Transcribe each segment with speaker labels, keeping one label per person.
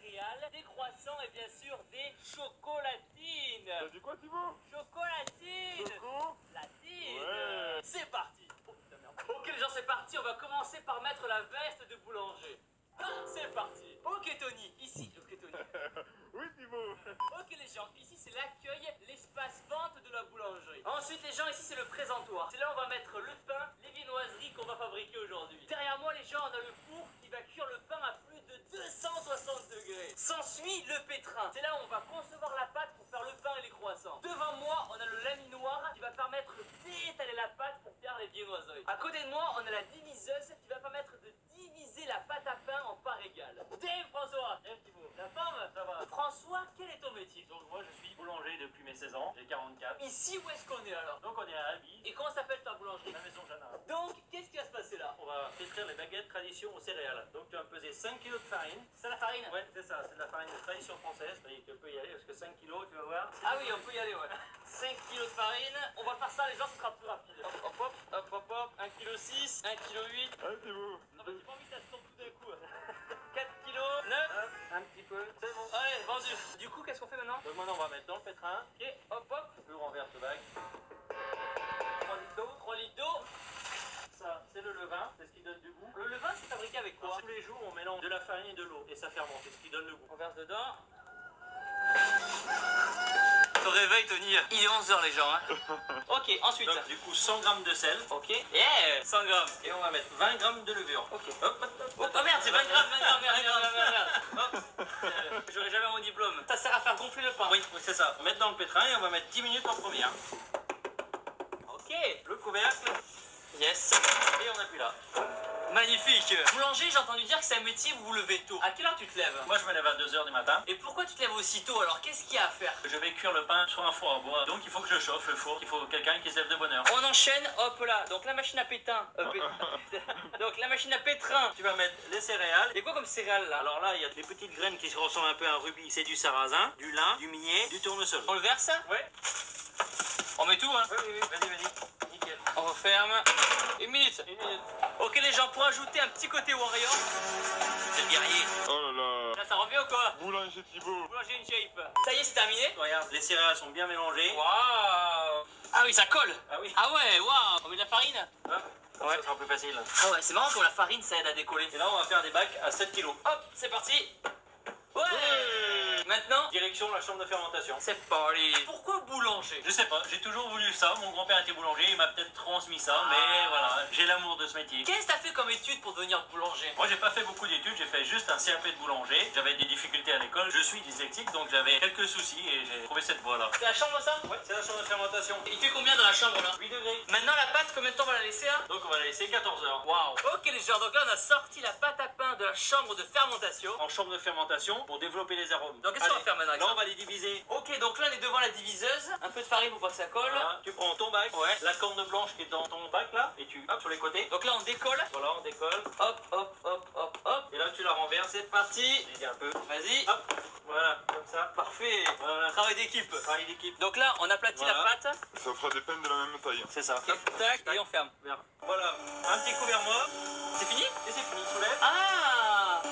Speaker 1: céréales, des croissants et bien sûr des chocolatines.
Speaker 2: T'as dit quoi, Thibaut?
Speaker 1: Chocolatines.
Speaker 2: Chocolatine. Ouais.
Speaker 1: C'est parti. Oh putain merde. Ok les gens, c'est parti, on va commencer par mettre la veste de boulanger. C'est parti. Ok Tony, ici. Ok Tony.
Speaker 2: Oui, Thibaut.
Speaker 1: Ok les gens, ici c'est l'accueil, l'espace vente de la boulangerie. Ensuite les gens, ici c'est le présentoir. C'est là où on va mettre le pain, les viennoiseries qu'on va fabriquer aujourd'hui. Derrière moi les gens, on a le four qui va cuire le pain à plus de 260 degrés. S'ensuit le pétrin. C'est là où on va concevoir la pâte pour faire le pain et les croissants. Devant moi, on a le laminoir qui va permettre d'étaler la pâte pour faire les viennoiseries. À côté de moi, on a la diviseuse qui va permettre de diviser la pâte à pain en parts égales. Dave François. Dave Thibaut. La forme, ça va. François, quel est ton métier?
Speaker 3: Donc moi je suis boulanger depuis mes 16 ans, j'ai 44.
Speaker 1: Ici, où est-ce qu'on est alors?
Speaker 3: Donc on est à Albi,
Speaker 1: Et comment s'appelle ta boulangerie?
Speaker 3: la maison Jeannin.
Speaker 1: Donc, qu'est-ce qui va se passer là?
Speaker 3: On va pétrir les baguettes tradition aux céréales. Donc tu vas peser 5 kg de farine.
Speaker 1: C'est la farine?
Speaker 3: Ouais, c'est ça, c'est de la farine de tradition française. Et tu peux y aller parce que 5 kg, tu vas voir.
Speaker 1: Ah oui, on peut y aller, ouais. 5 kg de farine. On va faire ça, les gens, ce sera plus rapide. Hop, hop, hop, hop, hop, hop. 1 kg 6, 1 kg 8.
Speaker 2: Allez, Thibaut.
Speaker 1: Non, mais j'ai pas envie que ça se tombe tout d'un coup. 4 kg 9.
Speaker 3: Hop, un petit peu, c'est bon.
Speaker 1: Allez, vendu. Du coup, qu'est-ce qu'on fait maintenant?
Speaker 3: Donc maintenant on va mettre dans le pétrin.
Speaker 1: Ok, hop, hop.
Speaker 3: Le renverse de bague. 3 litres d'eau.
Speaker 1: 3 litres d'eau.
Speaker 3: Ça, c'est le levain, c'est ce qui donne du goût.
Speaker 1: Le levain, c'est fabriqué avec quoi?
Speaker 3: Tous les jours on mélange de la farine et de l'eau et ça fermente, c'est ce qui donne le goût.
Speaker 1: On verse dedans. Te réveille, Tony. Il est 11h, les gens. Hein. Ok, ensuite.
Speaker 3: Donc du coup 100 g de sel.
Speaker 1: Ok. Yeah, 100 grammes.
Speaker 3: Et on va mettre 20 g de levure.
Speaker 1: Ok.
Speaker 3: Hop, hop, hop.
Speaker 1: Oh merde, c'est 20 grammes, 20 grammes, merde. J'aurais jamais mon diplôme. Ça sert à faire gonfler le pain.
Speaker 3: Oui, c'est ça. Mettre dans le pétrin et on va mettre 10 minutes en première.
Speaker 1: Ok.
Speaker 3: Le couvercle
Speaker 1: Yes.
Speaker 3: et on appuie là.
Speaker 1: Magnifique. Boulanger, j'ai entendu dire que c'est un métier où vous levez tôt. À quelle heure tu te lèves?
Speaker 3: Moi je me lève à 2 h du matin.
Speaker 1: Et pourquoi tu te lèves aussi tôt alors? Qu'est-ce qu'il y a à faire?
Speaker 3: Je vais cuire le pain sur un four à bois. Donc il faut que je chauffe le four. Il faut quelqu'un qui se lève de bonne heure.
Speaker 1: On enchaîne, hop là. Donc la machine à pétain. Donc la machine à pétrin.
Speaker 3: Tu vas mettre les céréales.
Speaker 1: C'est quoi comme céréales là?
Speaker 3: Alors là, il y a des petites graines qui ressemblent un peu à un rubis. C'est du sarrasin, du lin, du millet, du tournesol.
Speaker 1: On le verse?
Speaker 3: Ouais.
Speaker 1: On met tout hein?
Speaker 3: Oui, oui, oui. Vas-y, vas-y. Nickel.
Speaker 1: On referme. 1 minute.
Speaker 3: 1 minute.
Speaker 1: Ok les gens, pour ajouter un petit côté warrior, c'est le guerrier.
Speaker 2: Oh là là.
Speaker 1: Là ça revient ou quoi?
Speaker 2: Boulanger Thibaut.
Speaker 1: Boulanger in shape. Ça y est, c'est terminé?
Speaker 3: Regarde, les céréales sont bien mélangées.
Speaker 1: Waouh. Ah oui, ça colle.
Speaker 3: Ah oui.
Speaker 1: Ah ouais, waouh. On met de la farine?
Speaker 3: Hop.
Speaker 1: Ouais.
Speaker 3: Ça sera plus facile.
Speaker 1: Ah ouais, c'est marrant pour la farine, ça aide à décoller.
Speaker 3: Et là, on va faire des bacs à 7 kg.
Speaker 1: Hop, c'est parti. Ouais. Maintenant,
Speaker 3: Direction la chambre de fermentation.
Speaker 1: c'est parti. Pourquoi boulanger?
Speaker 3: Je sais pas, j'ai toujours voulu ça. Mon grand-père était boulanger, il m'a peut-être transmis ça, mais voilà, j'ai l'amour de ce métier.
Speaker 1: Qu'est-ce que t'as fait comme étude pour devenir boulanger?
Speaker 3: Moi, j'ai pas fait beaucoup d'études, j'ai fait juste un CAP de boulanger. J'avais des difficultés à l'école, je suis dyslexique, donc j'avais quelques soucis et j'ai trouvé cette voie-là.
Speaker 1: C'est la chambre ça?
Speaker 3: Ouais, c'est la chambre de fermentation.
Speaker 1: Il fait combien dans la chambre là?
Speaker 3: 8 degrés.
Speaker 1: Maintenant la pâte, combien de temps on va la laisser là?
Speaker 3: Donc on va la laisser 14 heures.
Speaker 1: Waouh. Ok les gens, donc là on a sorti la pâte à pain de la chambre de fermentation.
Speaker 3: En chambre de fermentation pour développer les arômes.
Speaker 1: Donc qu'est-ce qu'on va
Speaker 3: Allez,
Speaker 1: faire maintenant avec
Speaker 3: là,
Speaker 1: ça?
Speaker 3: on va les diviser.
Speaker 1: Ok, donc là on est devant la diviseuse. Un peu de farine pour pas que ça colle.
Speaker 3: Voilà, tu prends ton bac,
Speaker 1: Ouais.
Speaker 3: la corne blanche qui est dans ton bac là, et tu hop sur les côtés.
Speaker 1: Donc là on décolle.
Speaker 3: Voilà, on décolle.
Speaker 1: Hop, hop, hop, hop, hop.
Speaker 3: Et là, tu la renverses.
Speaker 1: C'est parti.
Speaker 3: Et un peu.
Speaker 1: Vas-y.
Speaker 3: Hop, voilà, comme ça.
Speaker 1: Parfait.
Speaker 3: Voilà.
Speaker 1: Travail d'équipe.
Speaker 3: Travail d'équipe.
Speaker 1: Donc là on aplatit la
Speaker 3: Voilà.
Speaker 1: pâte.
Speaker 2: Ça fera des peines de la même taille.
Speaker 3: C'est ça.
Speaker 1: Tac, tac, et on ferme.
Speaker 3: Voilà, un petit couvercle
Speaker 1: C'est fini?
Speaker 3: et c'est fini. Soulève.
Speaker 1: Ah.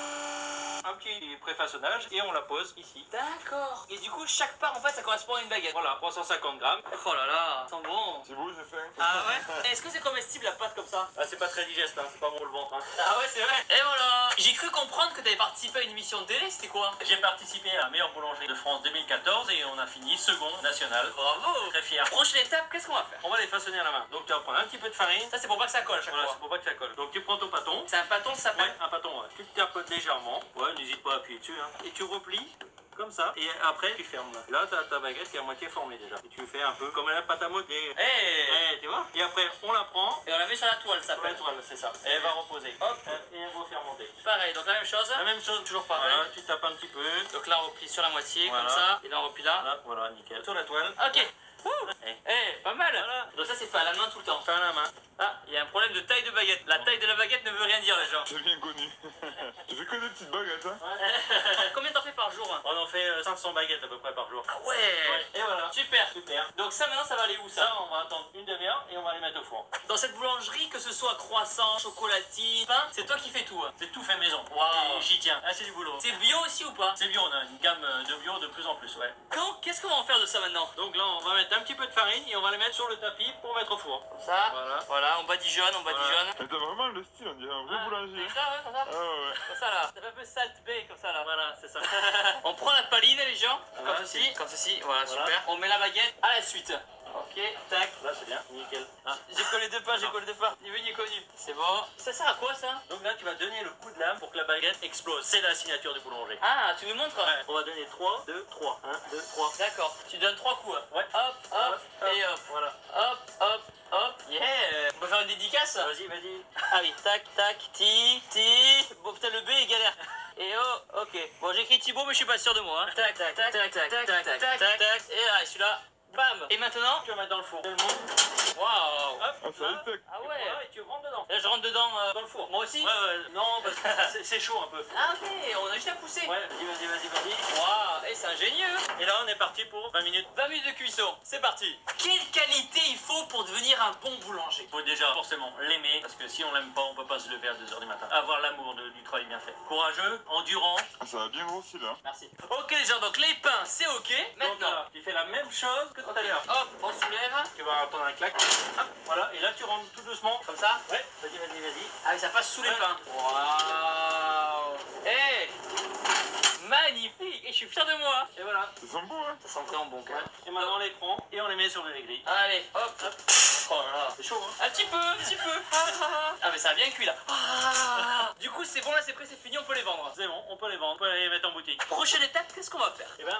Speaker 3: Un petit préfaçonnage et on la pose ici.
Speaker 1: D'accord. Et du coup chaque part en fait ça correspond à une baguette.
Speaker 3: Voilà, 350 grammes.
Speaker 1: Oh là là, ça sent bon.
Speaker 2: Thibaut, j'ai faim.
Speaker 1: Ah ouais? Est-ce que c'est comestible la pâte comme ça?
Speaker 3: Ah, c'est pas très digeste, hein. C'est pas bon le ventre. Hein.
Speaker 1: Ah ouais c'est vrai. Et voilà. J'ai cru comprendre que t'avais participé à une émission de télé, c'était quoi?
Speaker 3: J'ai participé à la meilleure boulangerie de France 2014 et on a fini second national.
Speaker 1: Bravo.
Speaker 3: Très fier.
Speaker 1: Prochaine étape, qu'est-ce qu'on va faire?
Speaker 3: On va les façonner à la main. Donc tu vas prendre un petit peu de farine.
Speaker 1: Ça c'est pour pas que ça colle à chaque
Speaker 3: Voilà, c'est
Speaker 1: fois.
Speaker 3: pour pas que ça colle. Donc tu prends ton pâton.
Speaker 1: C'est un pâton, ça s'appelle?
Speaker 3: Ouais, un pâton, ouais. Tu le tapotes légèrement. Ouais, n'hésite pas à appuyer dessus. Hein. Et tu replies comme ça. Et après, tu fermes là. Là, t'as ta baguette qui est à moitié formée déjà. Et tu fais un peu comme la pâte à modeler.
Speaker 1: Hey.
Speaker 3: Tu vois? Et après, on la prend.
Speaker 1: Et on la met sur la toile, ça
Speaker 3: Sur la
Speaker 1: s'appelle.
Speaker 3: toile, c'est ça. Et elle va reposer.
Speaker 1: Hop.
Speaker 3: Et elle va fermenter.
Speaker 1: Pareil, donc la même chose.
Speaker 3: La même chose,
Speaker 1: Toujours pareil.
Speaker 3: Voilà, tu tapes un petit peu.
Speaker 1: Donc là on replie sur la moitié,
Speaker 3: Voilà.
Speaker 1: comme ça. Et là on replie là.
Speaker 3: Là, voilà, nickel. Sur la toile.
Speaker 1: Ok. Eh, pas mal.
Speaker 3: Voilà.
Speaker 1: Donc ça c'est fait à la main tout le temps.
Speaker 3: Fin à la main.
Speaker 1: Ah, il y a un problème de taille de baguette. La taille de la baguette ne veut rien dire les gens.
Speaker 2: C'est bien connu. Tu fais que des petites baguettes, hein?
Speaker 1: Combien t'en fais par jour?
Speaker 3: On en fait fait 500 baguettes à peu près par jour.
Speaker 1: Ah ouais,
Speaker 3: Ouais. Et voilà.
Speaker 1: Super.
Speaker 3: Super.
Speaker 1: Donc ça maintenant ça va aller où ça?
Speaker 3: Ça, on va attendre une demi-heure et on va les mettre au four.
Speaker 1: Dans cette boulangerie, que ce soit croissant, chocolatine, pain, c'est toi qui fais tout. Hein.
Speaker 3: C'est tout fait maison.
Speaker 1: Waouh.
Speaker 3: Et j'y tiens. Ah, c'est du boulot.
Speaker 1: C'est bio aussi ou pas?
Speaker 3: C'est bio, on a une gamme de bio de plus en plus, ouais.
Speaker 1: Qu'est-ce qu'on va en faire de ça maintenant?
Speaker 3: Donc là, on va mettre un petit peu de farine et on va les mettre sur le tapis pour mettre au four.
Speaker 1: Comme ça.
Speaker 3: Voilà.
Speaker 1: Voilà, on badigeonne, on badigeonne.
Speaker 2: Mais t'as vraiment le style, on dirait un vrai boulanger.
Speaker 1: C'est ça, ouais, comme ça.
Speaker 2: Ah ouais.
Speaker 1: Comme ça là. Ça fait un peu salt bay comme ça là.
Speaker 3: Voilà, c'est ça.
Speaker 1: On prend la paline les gens,
Speaker 3: Voilà,
Speaker 1: comme ceci, voilà,
Speaker 3: Voilà.
Speaker 1: super. On met la baguette à la suite. Ok, tac.
Speaker 3: Là, c'est bien, nickel. Ah.
Speaker 1: J'ai collé deux pas, j'ai collé deux pas. Il est venu connu. C'est bon. Ça sert à quoi ça?
Speaker 3: Donc là, tu vas donner le coup de lame pour que la baguette explose. C'est la signature du boulanger.
Speaker 1: Ah, tu nous montres?
Speaker 3: Ouais. On va donner 3, 2, 3. 1, 2, 3.
Speaker 1: D'accord. Tu donnes trois coups.
Speaker 3: Ouais.
Speaker 1: Hop, hop, et hop.
Speaker 3: Voilà.
Speaker 1: Hop, hop, hop. Yeah. On peut faire une dédicace?
Speaker 3: Vas-y, vas-y.
Speaker 1: Ah oui, tac, tac, ti. Bon, putain, le B est galère. Et oh, ok. Bon, j'écris Thibaut, mais je suis pas sûr de moi. Hein. Tac, tac, tac, tac, tac, tac, tac, tac, tac, tac. Et là, celui-là, bam. Et maintenant,
Speaker 3: Tu vas mettre dans le four. Tu le montes.
Speaker 1: waouh.
Speaker 3: Hop.
Speaker 2: Ah, ça
Speaker 3: là.
Speaker 2: high-tech.
Speaker 1: Ah
Speaker 3: Et
Speaker 1: ouais.
Speaker 3: voilà, et tu rentres dedans.
Speaker 1: Là, je rentre dedans.
Speaker 3: Dans le four.
Speaker 1: Moi aussi?
Speaker 3: Ouais, ouais. Non, parce que c'est chaud un peu.
Speaker 1: Ah ok, on a juste à pousser.
Speaker 3: Ouais, vas-y.
Speaker 1: Waouh, et c'est ingénieux.
Speaker 3: Et là, on est parti pour 20 minutes.
Speaker 1: 20 minutes de cuisson, c'est parti. Quelle qualité il faut pour devenir un bon boulanger?
Speaker 3: Il faut déjà forcément l'aimer, parce que si on l'aime pas, on peut pas se lever à 2h du matin. Avoir l'amour du travail bien fait. Courageux, endurant.
Speaker 2: Ah, ça va bien grossi là.
Speaker 1: Merci. Ok les gens, donc les pains, c'est ok.
Speaker 3: Donc
Speaker 1: Maintenant,
Speaker 3: là, tu fais la même chose que tout à l'heure.
Speaker 1: hop, on soulève.
Speaker 3: Tu vas entendre un clac. Hop, voilà, et là tu rentres tout doucement.
Speaker 1: Comme ça.
Speaker 3: Ouais, vas-y.
Speaker 1: Ah oui, ça passe sous les
Speaker 3: Ouais.
Speaker 1: pains. Waouh. Eh, magnifique. Et je suis fier de moi.
Speaker 3: Et voilà.
Speaker 2: Ils sont beaux, hein.
Speaker 1: Ça sent vraiment bon quand même.
Speaker 3: Et maintenant on les prend et on les met sur les grilles.
Speaker 1: Allez, hop, hop. Oh là là.
Speaker 3: C'est chaud, hein.
Speaker 1: Un petit peu, un petit peu. Ah mais ça a bien cuit là. Du coup c'est bon là, c'est prêt, c'est fini, on peut les vendre.
Speaker 3: C'est bon, on peut les vendre, on peut les mettre en boutique.
Speaker 1: Prochaine étape, qu'est-ce qu'on va faire?
Speaker 3: Et ben,